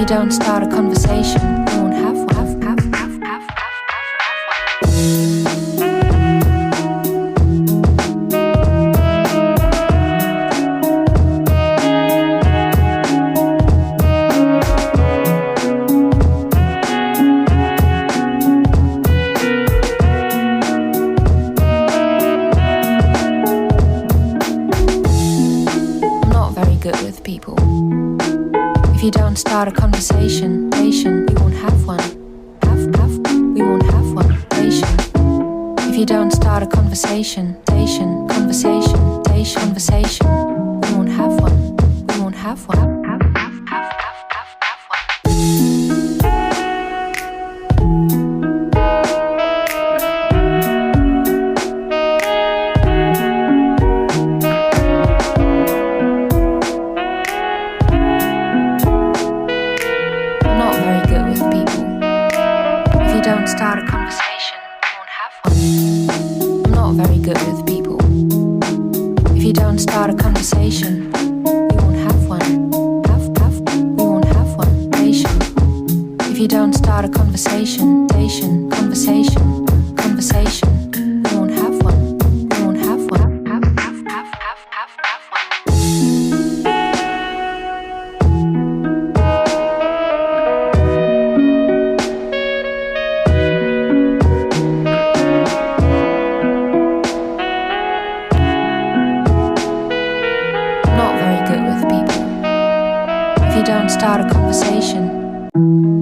you don't start a conversation, you won't have one. If you don't start a conversation, you won't have one. We won't have one. If you don't start a conversation, conversation, we won't have one. We won't have one. Start a conversation, you won't have one. I'm not very good with people. If you don't start a conversation, you won't have one. We won't have one. If you don't start a conversation, conversation, we won't have one. We won't have one. Start a conversation.